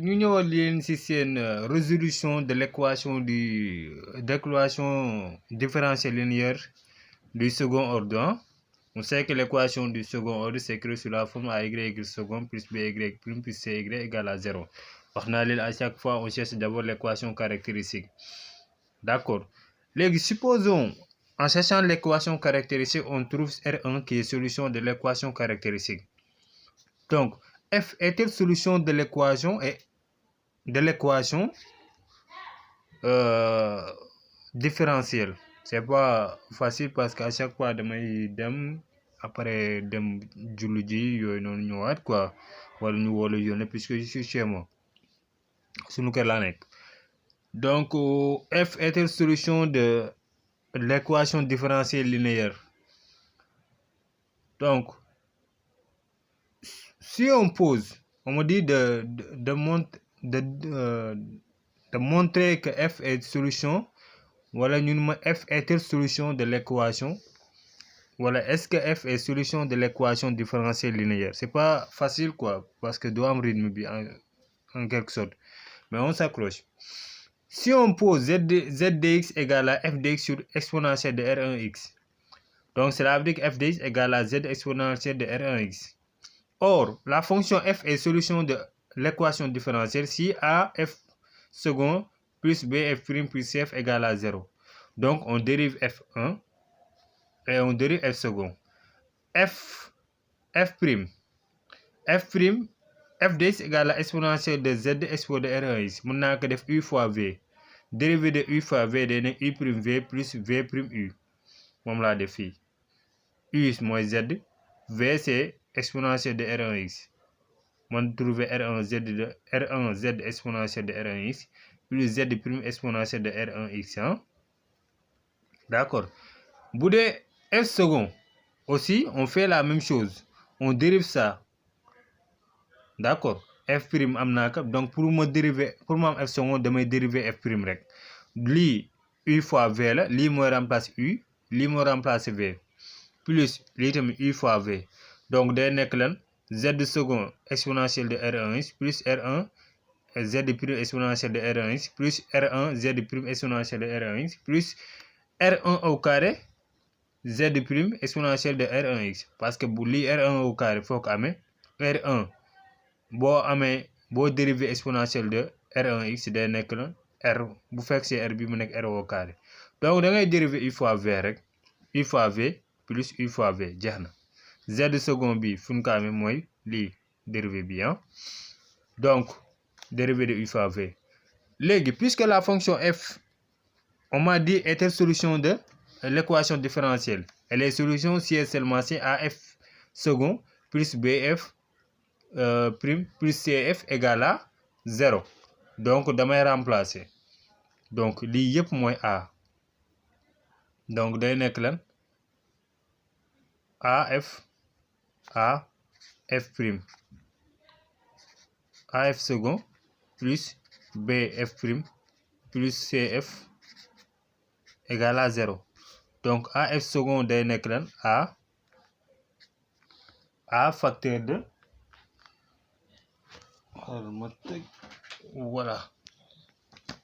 ñu ñëwal leen ci seen résolution de l'équation différentielle linéaire du second ordre. Hein? On sait que l'équation du second ordre s'écrit sur la forme AY second plus BY prime plus CY égale à 0. À chaque fois, on cherche d'abord l'équation caractéristique. D'accord. Supposons, en cherchant l'équation caractéristique, on trouve R1 qui est solution de l'équation caractéristique. Donc, F est-elle solution de l'équation différentielle? C'est pas facile parce qu'à chaque fois damay dem après dem julli ji yooyu noonu ñëwaat quoi wala ñu woo la yónnee puisque je suis chez moi suñu kër laa nekk. Donc F est-elle solution de l'équation différentielle linéaire? Donc si on pose, on me dit de montrer que F est solution. Voilà, F est-elle solution de l'équation? Voilà, est-ce que F est solution de l'équation différentielle linéaire? C'est pas facile quoi, parce que doit am rythme bi en quelque sorte. Mais on s'accroche. Si on pose z dx égale à f dx sur exponentielle de R1x, donc cela veut dire que f dx égale à z exponentielle de R1x. Or, la fonction f est solution de l'équation différentielle si a f second plus bf prime plus cf égale à 0. Donc, on dérive f1 et on dérive f second. F prime f dx égale à exponentielle de z expo de R1x. Mun naa ko def u fois v. Dérivé de u fois v day nekk u prime v plus v prime u. Moom laa def fii. U mooy z, v c'est exponentielle de R1x. Man trouver R1 z exponentielle de R1x plus z prime exponentielle de R1x. Hein? D'accord. Bu dee f second aussi on fait la même chose, on dérive ça. D'accord. F prime am naa ko donc pour ma am f second damay dériver f prime rek. Lii u fois v la, lii mooy remplace u, lii mooy remplace v plus lii tamit u fois v. Donc day nekk lan z second exponentielle de R1x plus R1 z prime exponentielle de R1x plus R1 z prime exponentielle de R1x plus R1 au carré z prime exponentielle de R1x. Parce que bu lii R1 au carré foo ko amee R1 boo dérivé exponentielle de R1x day nekk la R bu fekk ci R bi mu nekk R au carré. Donc da ngay dérivé u fois v rek u fois v plus u fois v jeex na. Z second bi fu ñu ko amee mooy lii dérivé bi donc dérivé de u fois v. Léegi puisque la fonction f on m'a dit est-elle solution de l'équation différentielle, elle est solution si et seulement si AF second plus BF prime plus CF égale à 0. Donc damay remplacer donc lii yëpp mooy A. Donc day nekk lan AF prime AF second plus BF prime plus CF égale à 0. Donc AF second day nekk lan A facteur de voilà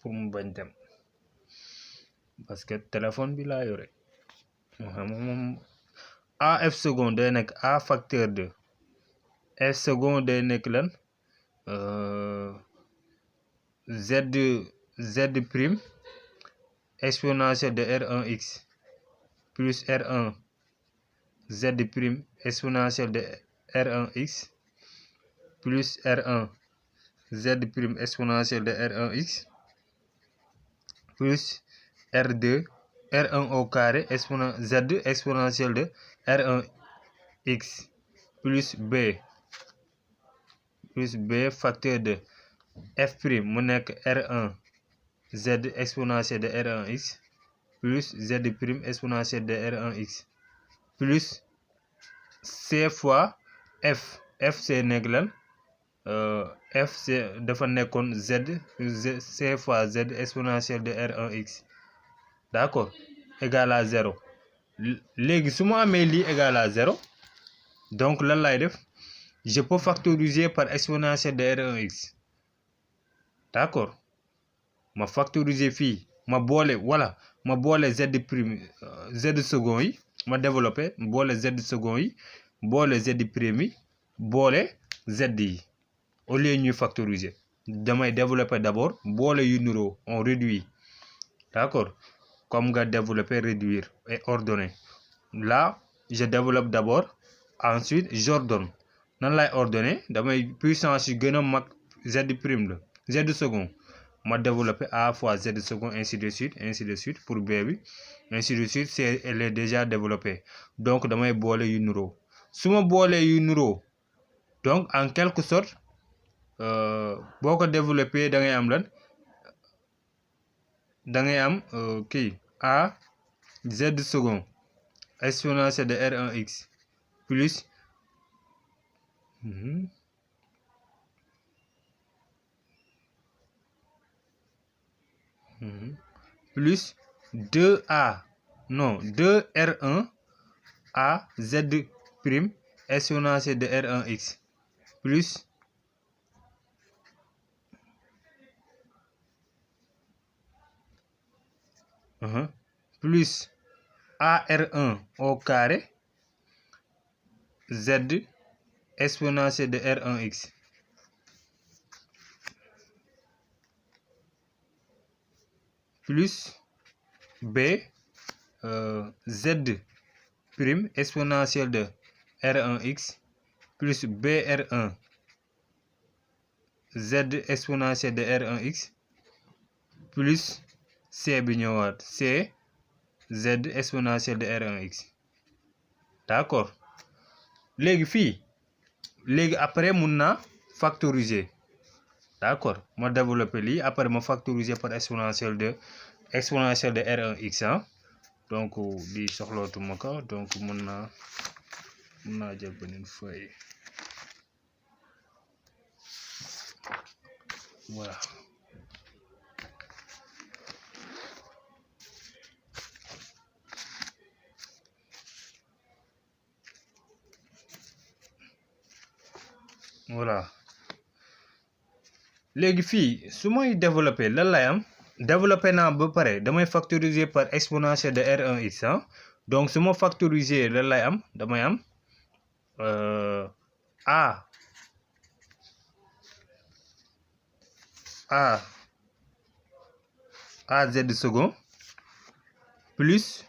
pour mu bañ dem parce que téléphone bi laa yore moom AF second day nekk A facteur de F second day nekk lan Z prime exponentielle de R1x plus R1 Z prime exponentielle de R1x plus R1 Z prime exponentielle de R1x plus R1 au carré Z exponentielle de R1x plus B facteur de F prime mu nekk R1 Z exponentielle de R1x plus Z prime exponentielle de R1x plus C fois F c'est nekk lan F c'est dafa nekkoon C fois Z exponentielle de R1x. D'accord, égal à 0. Léegi su ma amee lii égal à 0 donc lan lay def je peux factoriser par exponentielle de R1x. d'accord ma factoriser fii ma boole voilà ma boole z prime z second yi ma développé boole z second yi boole z prime yi boole z yi au lieu ñuy factoriser damay développer d'abord boole yu niroo on réduit d'accord comme nga développer réduire et ordonner là je développe d'abord ensuite j'ordonne nan lay ordonner damay puissance yu gën a mag z prime la z second ma développer a fois z second ainsi de suite pour b bi ainsi de suite c'est elle est déjà développée donc damay boole yu niroo su ma boolee yu niroo donc en quelque sorte boo ko développé da ngay am lan da ngay am kii a z second exponentielle de R1x plus plus 2a non 2R1 a z prime exponentielle de R1x plus plus AR1 au carré z exponentielle de R1x plus b z prime exponentielle de R1x plus BR1 z exponentielle de R1x plus c bi ñëwaat c z exponentielle de R1x d'accord léegi fii léegi après mun naa factoriser d'accord ma développer lii après ma factoriser par exponentielle de R1x donc lii soxlootuma ko donc mun naa jël beneen feuille voilà voilà léegi fii su may développer lan lay am développer naa ba pare damay factoriser par exponentielle de R1x donc su ma factoriser lan lay am damay am a z second plus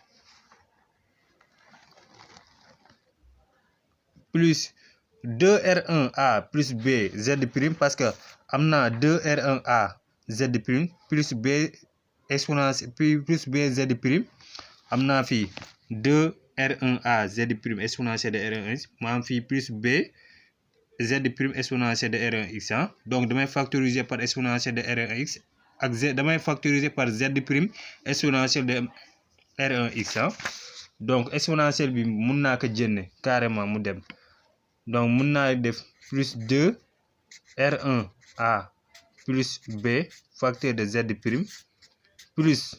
2R1a plus b z prime parce que am naa 2R1a z prime plus b exponentielle plus b z prime am naa fii 2R1a z prime exponentielle de R1x ma am fii plus b z prime exponentielle de R1x donc damay factoriser par exponentielle de R1x ak z damay factoriser par z prime exponentielle de R1x donc exponentielle bi mun naa ko jënne carrément mu dem donc mun naa def plus 2 R1a plus b facteur de z prime plus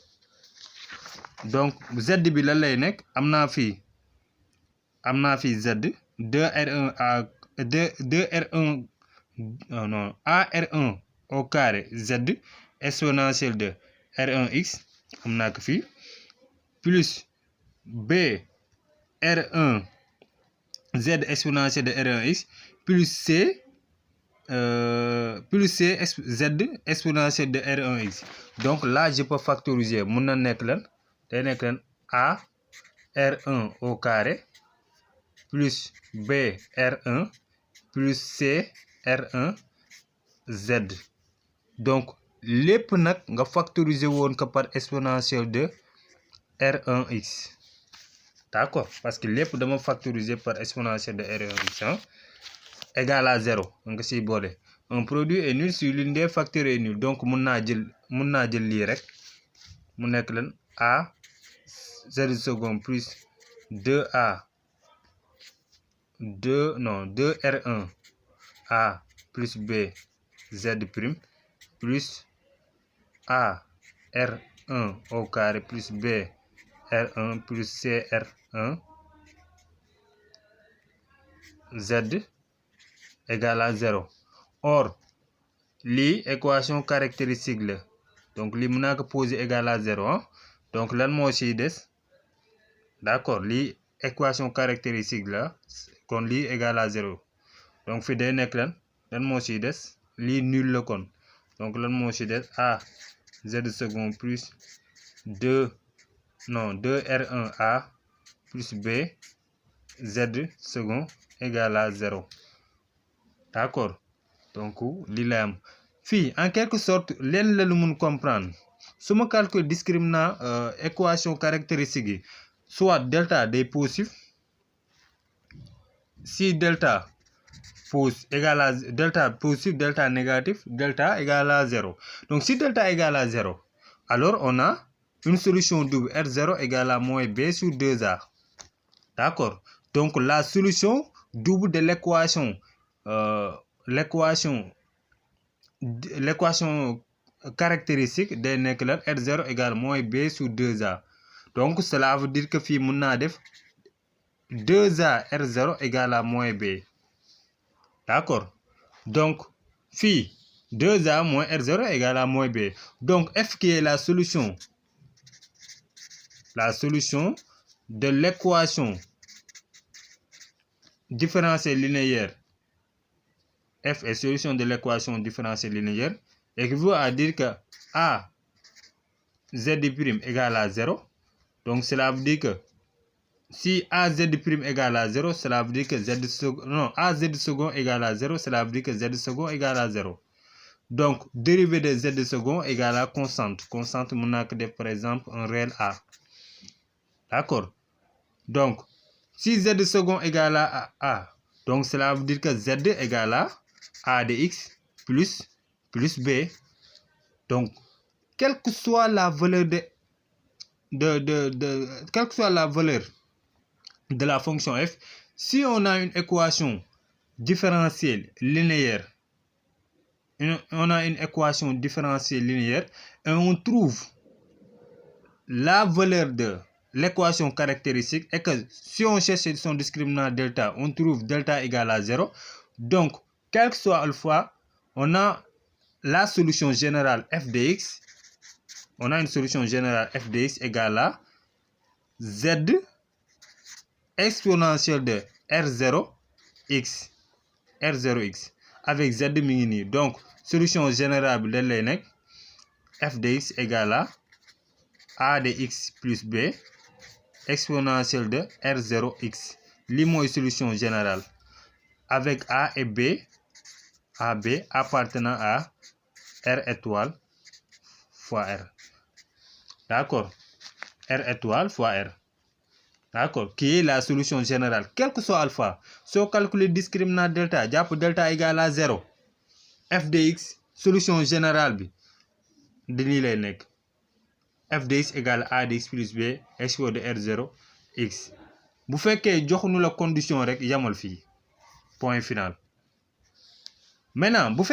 donc z bi lan lay nekk am naa fii z 2R1a 2R1 non AR1 au carré z exponentielle de R1x am naa ko fii plus b R1 z exponentielle de R1x plus c z exponentielle de R1x donc là je peux factoriser mun na nekk lan day nekk lan a R1 au carré plus b R1 plus c R1 z donc lépp nag nga factoriser woon ko par exponentielle de R1x d'accord parce que lépp dama factoriser par exponentielle de R1x égal à 0 nga siy boole un produit est nul si l'une des facteurs est nul donc mun naa jël lii rek mu nekk lan a z second plus 2R1 a plus b z prime plus a R1 au carré plus b R1 plus c R1 z égale à 0 or lii équation caractéristique la donc lii mën naa ko poser égal à 0 hein? Donc lan moo ciy des d'accord lii équation caractéristique la kon lii égal à 0 donc fi day nekk lan moo ciy des lii nul la kon donc lan moo ciy des a z second plus 2r1a plus b z second égal à 0 d'accord donc lii la am fii en quelque sorte leen la lu mun comprendre su ma calcule discriminant équation caractéristique yi soit delta day positif si delta égal à delta positif delta négatif delta égal à 0 donc si delta égal à 0 alors on a une solution double R0 égale à moins B sur 2A d'accord donc la solution double de l'équation caractéristique day nekk lan R0 égale moins B sur 2A donc cela veut dire que fii mën naa def 2A R0 égale à moins B d'accord donc fii 2A moins R0 égale à moins B donc F qui est la solution de l'équation différentielle linéaire F est solution de l'équation différentielle linéaire équivaut à dire que A Z' égale à 0 donc cela veut dire que si AZ' égale à 0 cela veut dire que AZ second égale à 0 cela veut dire que Z second égale à 0 donc dérivée de Z second égale à constante mën naa ko def par exemple un réel A d'accord donc si Z second égale à A donc cela veut dire que Z égale à A de X plus B donc quelle que soit la valeur quelle que soit la valeur de la fonction f si on a une équation différentielle linéaire et on trouve la valeur de l'équation caractéristique et que si on cherche son discriminant delta on trouve delta égale à 0 donc quel que soit alpha on a la solution générale f de x on a une solution générale f de x égale à z exponentielle de R0x avec z mi ngi nii donc solution générale bi dañ lay nekk f de x égale à a de x plus b exponentielle de R0x lii mooy solution générale avec a et b appartenant à R étoile fois R d'accord R étoile fois R d'accord qui est la solution générale quel que soit alpha soo calculer discriminant delta jàpp delta égale à 0 f de x solution générale bi dañuy lay nekk f de x égale a de x plus b expo de R0 x bu fekkee joxuñu la condition rek yamal fii point final maintenant bu